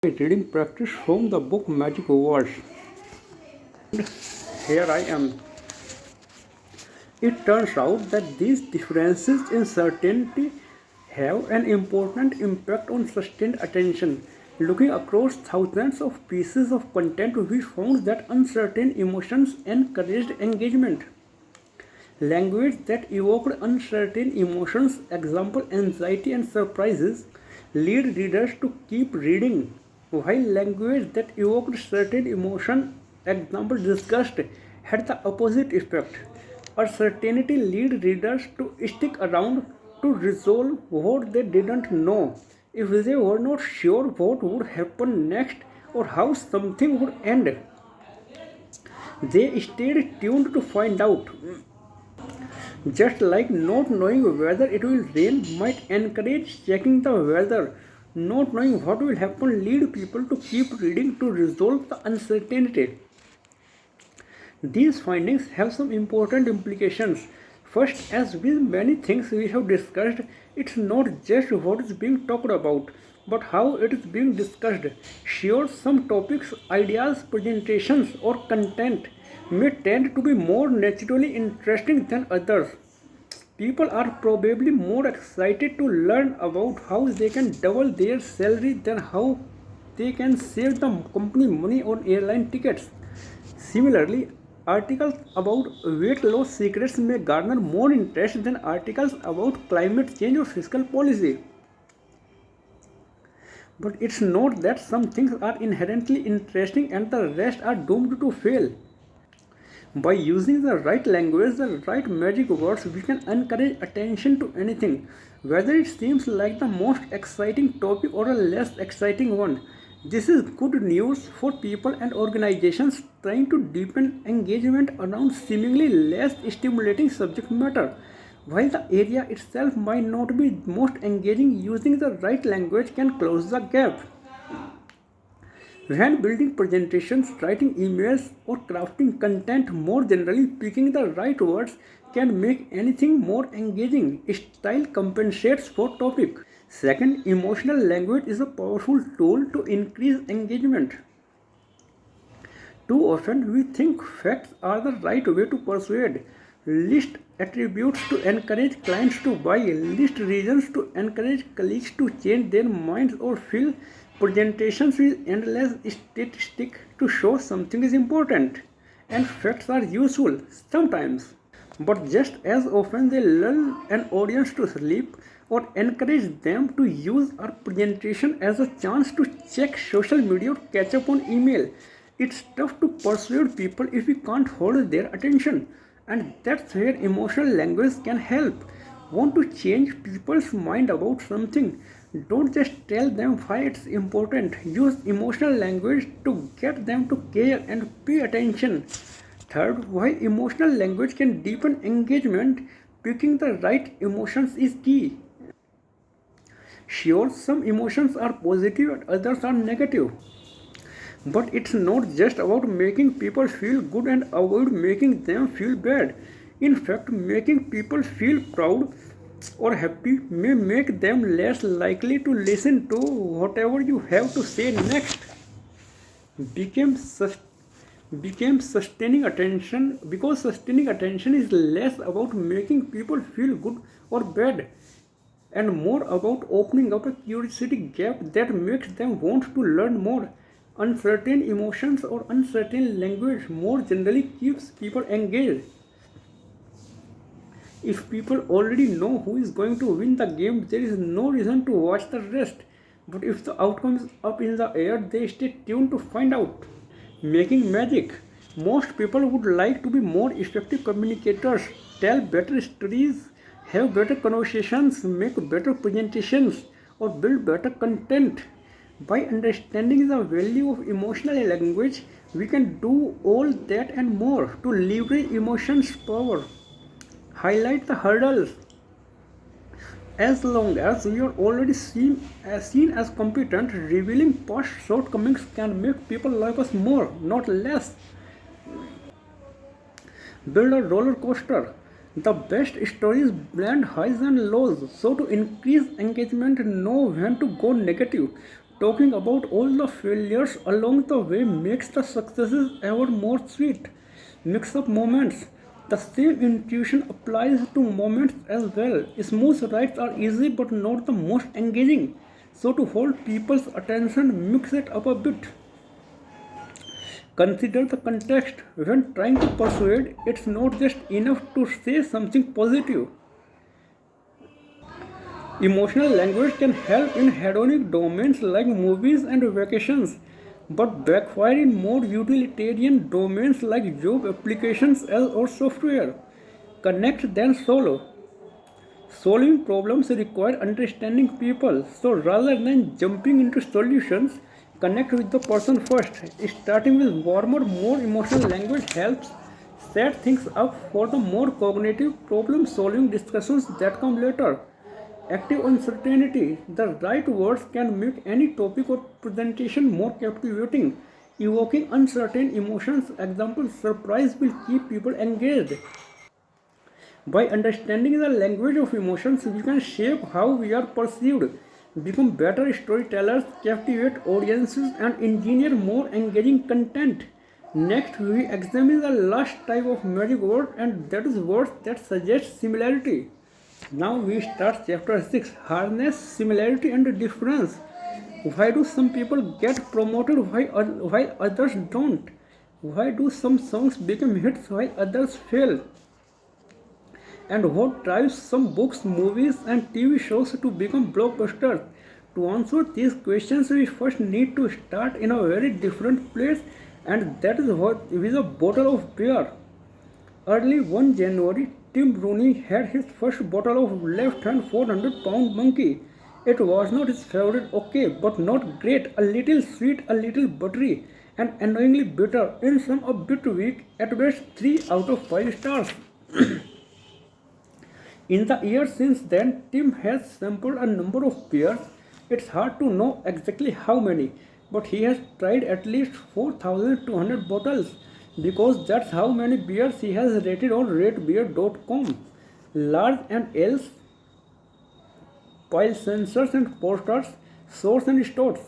Reading practice from the book Magic Words. Here I am. It turns out that these differences in certainty have an important impact on sustained attention. Looking across thousands of pieces of content, we found that uncertain emotions encouraged engagement. Language that evoked uncertain emotions, example anxiety and surprises, lead readers to keep reading, while language that evoked certain emotion, example disgust, had the opposite effect. Uncertainty lead readers to stick around to resolve what they didn't know. If they were not sure what would happen next or how something would end, they stayed tuned to find out. Just like not knowing whether it will rain might encourage checking the weather, not knowing what will happen lead people to keep reading to resolve the uncertainty. These findings have some important implications. First, as with many things we have discussed, it's not just what is being talked about, but how it is being discussed. Sure, some topics, ideas, presentations, or content may tend to be more naturally interesting than others. People are probably more excited to learn about how they can double their salary than how they can save the company money on airline tickets. Similarly, articles about weight loss secrets may garner more interest than articles about climate change or fiscal policy. But it's not that some things are inherently interesting and the rest are doomed to fail. By using the right language, the right magic words, we can encourage attention to anything, whether it seems like the most exciting topic or a less exciting one. This is good news for people and organizations trying to deepen engagement around seemingly less stimulating subject matter. While the area itself might not be most engaging, using the right language can close the gap. When building presentations, writing emails, or crafting content more generally, picking the right words can make anything more engaging. Style compensates for topic. Second, emotional language is a powerful tool to increase engagement. Too often we think facts are the right way to persuade. List attributes to encourage clients to buy, list reasons to encourage colleagues to change their minds, or fill presentations with endless statistics to show something is important. And facts are useful sometimes, but just as often they lull an audience to sleep or encourage them to use our presentation as a chance to check social media or catch up on email. It's tough to persuade people if we can't hold their attention, and that's where emotional language can help. Want to change people's mind about something? Don't just tell them why it's important. Use emotional language to get them to care and pay attention. Third, why emotional language can deepen engagement, picking the right emotions is key. Sure, some emotions are positive and others are negative. But it's not just about making people feel good and avoid making them feel bad. In fact, making people feel proud or happy may make them less likely to listen to whatever you have to say next. Became sus- became sustaining attention because sustaining attention is less about making people feel good or bad and more about opening up a curiosity gap that makes them want to learn more. Uncertain emotions or uncertain language more generally keeps people engaged. If people already know who is going to win the game, there is no reason to watch the rest. But if the outcome is up in the air, they stay tuned to find out. Making magic. Most people would like to be more effective communicators, tell better stories, have better conversations, make better presentations, or build better content. By understanding the value of emotional language, we can do all that and more to leverage emotions' power. Highlight the hurdles. As long as we are already seen as competent, revealing past shortcomings can make people like us more, not less. Build a roller coaster. The best stories blend highs and lows, so to increase engagement, know when to go negative, Talking about all the failures along the way makes the successes ever more sweet. Mix up moments. The same intuition applies to moments as well. Smooth rides are easy but not the most engaging. So, to hold people's attention, mix it up a bit. Consider the context. When trying to persuade, it's not just enough to say something positive. Emotional language can help in hedonic domains like movies and vacations, but backfire in more utilitarian domains like job applications or software. Connect then solve. Solving problems require understanding people, so rather than jumping into solutions, connect with the person first. Starting with warmer, more emotional language helps set things up for the more cognitive problem solving discussions that come later. Active uncertainty. The right words can make any topic or presentation more captivating. Evoking uncertain emotions, example, surprise will keep people engaged. By understanding the language of emotions, we can shape how we are perceived, become better storytellers, captivate audiences, and engineer more engaging content. Next, we examine the last type of magic word, and that is words that suggest similarity. Now we start chapter 6, harness similarity and difference. Why do some people get promoted while others don't? Why do some songs become hits while others fail? And what drives some books, movies, and TV shows to become blockbusters? To answer these questions, we first need to start in a very different place, and that is what with a bottle of beer. Early one January, Tim Rooney had his first bottle of left hand 400-pound monkey. It was not his favorite, okay, but not great, a little sweet, a little buttery, and annoyingly bitter, in some a bit weak, at best 3 out of 5 stars. In the years since then, Tim has sampled a number of beers. It's hard to know exactly how many, but he has tried at least 4,200 bottles because that's how many beers he has rated on ratebeer.com. Large and L's, pile sensors and posters, stores and stores.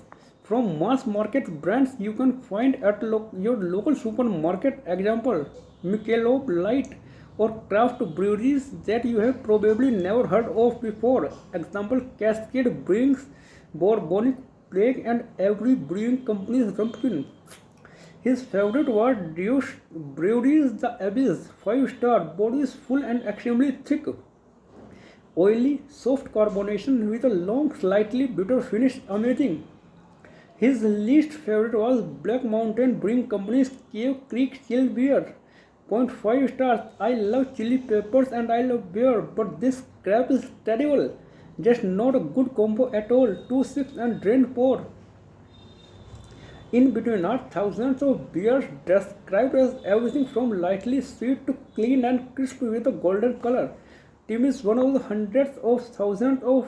From mass market brands you can find at your local supermarket, example Michelob Light, or craft breweries that you have probably never heard of before, example Cascade Brewing's Bourbonic Plague and every brewing company's Rumpkin. His favorite was Deuce Brewery's The Abyss, 5 star, body is full and extremely thick. Oily, soft carbonation with a long, slightly bitter finish, amazing. His least favorite was Black Mountain Brewing Company's Cave Creek Chill Beer. Point 5 stars. I love chili peppers and I love beer, but this crap is terrible. Just not a good combo at all. Too sick and drain pour. In between are thousands of beers described as everything from lightly sweet to clean and crisp with a golden color. Tim is one of the hundreds of thousands of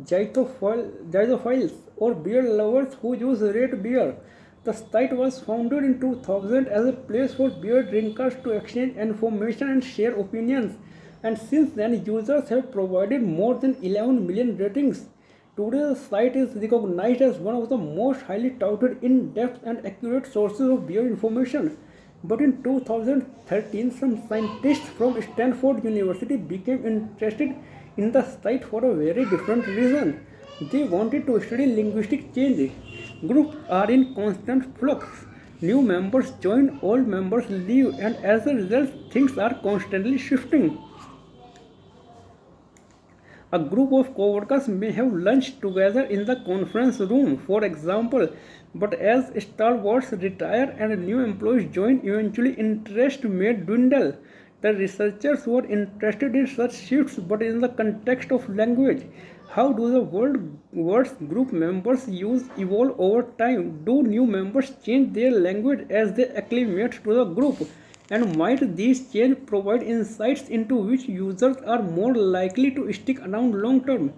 Gythophiles or beer lovers who use Rate Beer. The site was founded in 2000 as a place for beer drinkers to exchange information and share opinions, and since then users have provided more than 11 million ratings. Today the site is recognized as one of the most highly touted, in-depth and accurate sources of beer information. But in 2013, some scientists from Stanford University became interested in the site for a very different reason. They wanted to study linguistic change. Groups are in constant flux. New members join, old members leave, and as a result, things are constantly shifting. A group of co-workers may have lunch together in the conference room, for example, but as stalwarts retire and new employees join, eventually interest may dwindle. The researchers were interested in such shifts, but in the context of language. How do the words group members use evolve over time? Do new members change their language as they acclimate to the group? And might these changes provide insights into which users are more likely to stick around long term?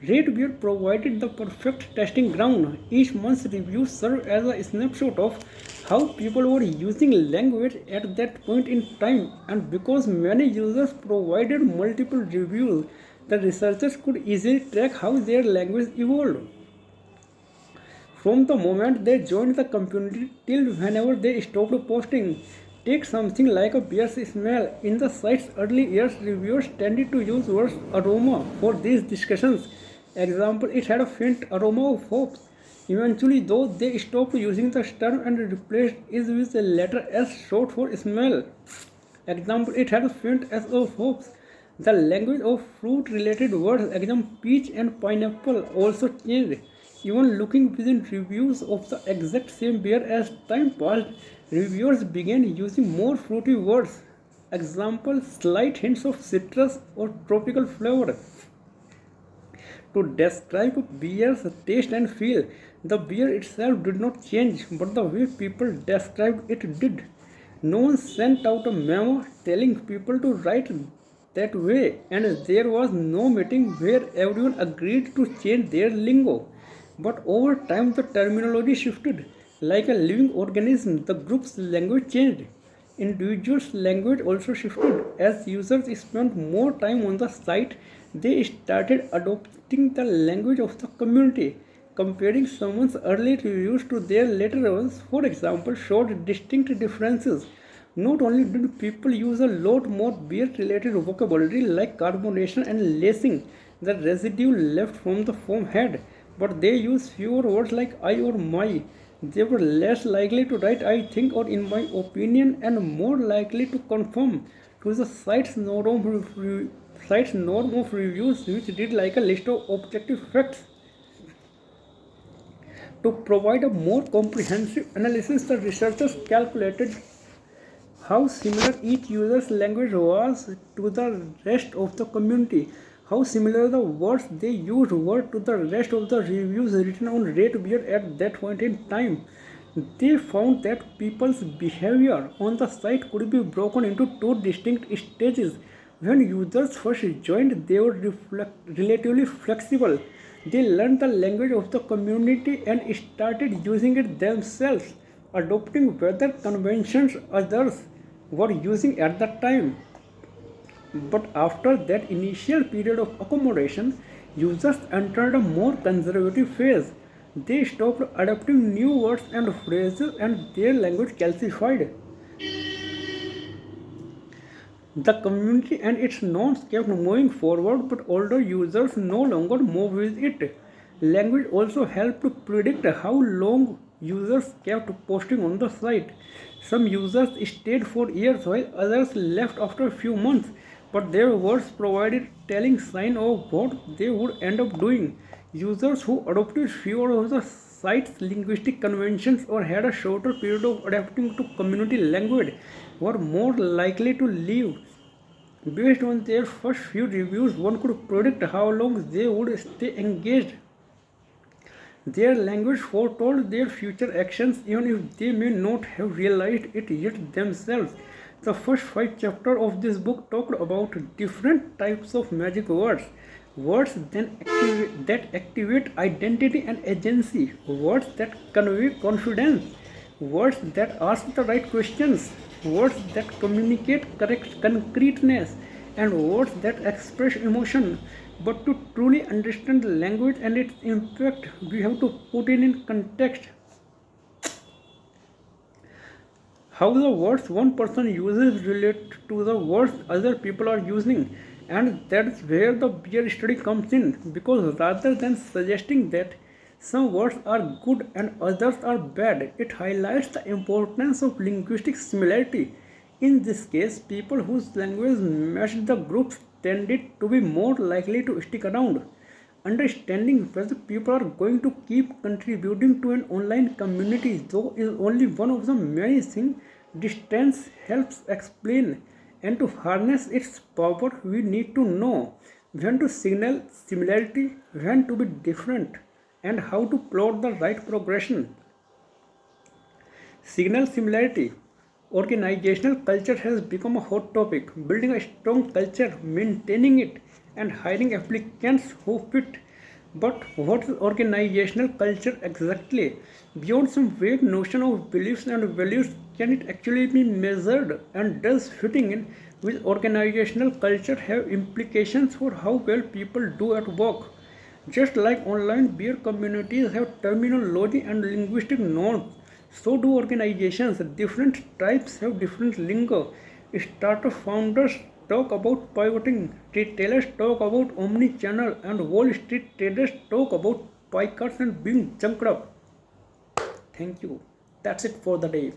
RateBeer provided the perfect testing ground. Each month's reviews serve as a snapshot of how people were using language at that point in time, and because many users provided multiple reviews, the researchers could easily track how their language evolved. from the moment they joined the community till whenever they stopped posting. Take something like a beer's smell. In the site's early years, reviewers tended to use words aroma for these discussions. Example, it had a faint aroma of hops. Eventually, though, they stopped using the term and replaced it with the letter S short for smell. Example, it had a faint S of hops. The language of fruit-related words, example peach and pineapple, also changed. Even looking within reviews of the exact same beer as time passed, reviewers began using more fruity words. Example, slight hints of citrus or tropical flavor to describe beer's taste and feel. The beer itself did not change, but the way people described it did. No one sent out a memo telling people to write that way, and there was no meeting where everyone agreed to change their lingo. But over time, the terminology shifted. Like a living organism, the group's language changed. Individuals' language also shifted. As users spent more time on the site, they started adopting the language of the community. Comparing someone's early reviews to their later ones, for example, showed distinct differences. Not only did people use a lot more beer related vocabulary like carbonation and lacing, the residue left from the foam head, but they used fewer words like I or my. They were less likely to write I think or in my opinion and more likely to conform to the site's norm of reviews, which did like a list of objective facts. To provide a more comprehensive analysis, the researchers calculated how similar each user's language was to the rest of the community, how similar the words they used were to the rest of the reviews written on Rate Beer at that point in time. They found that people's behavior on the site could be broken into two distinct stages. When users first joined, they were relatively flexible. They learned the language of the community and started using it themselves, adopting weather conventions others were using at the time. But after that initial period of accommodation, users entered a more conservative phase. They stopped adopting new words and phrases and their language calcified. The community and its norms kept moving forward, but older users no longer move with it. Language also helped to predict how long users kept posting on the site. Some users stayed for years while others left after a few months, but their words provided telling sign of what they would end up doing. Users who adopted fewer of the site's linguistic conventions or had a shorter period of adapting to community language were more likely to leave. Based on their first few reviews, one could predict how long they would stay engaged. Their language foretold their future actions even if they may not have realized it yet themselves. The first five chapters of this book talked about different types of magic words. That activate identity and agency, words that convey confidence, words that ask the right questions, words that communicate correct concreteness, and words that express emotion. But to truly understand the language and its impact, we have to put it in context. How the words one person uses relate to the words other people are using, and that's where the beer study comes in, because rather than suggesting that some words are good and others are bad, it highlights the importance of linguistic similarity. In this case, people whose language matched the groups tended to be more likely to stick around. Understanding whether people are going to keep contributing to an online community, though, is only one of the many things distance helps explain. And to harness its power, we need to know when to signal similarity, when to be different, and how to plot the right progression. Signal similarity. Organizational culture has become a hot topic. Building a strong culture, maintaining it, and hiring applicants who fit. But what is organizational culture exactly? Beyond some vague notion of beliefs and values, can it actually be measured? And does fitting in with organizational culture have implications for how well people do at work? Just like online beer communities have terminology and linguistic norms, so do organizations. Different tribes have different lingo. Startup founders talk about pivoting, retailers talk about omni-channel, and Wall Street traders talk about pie cards and being junked up. Thank you. That's it for the day.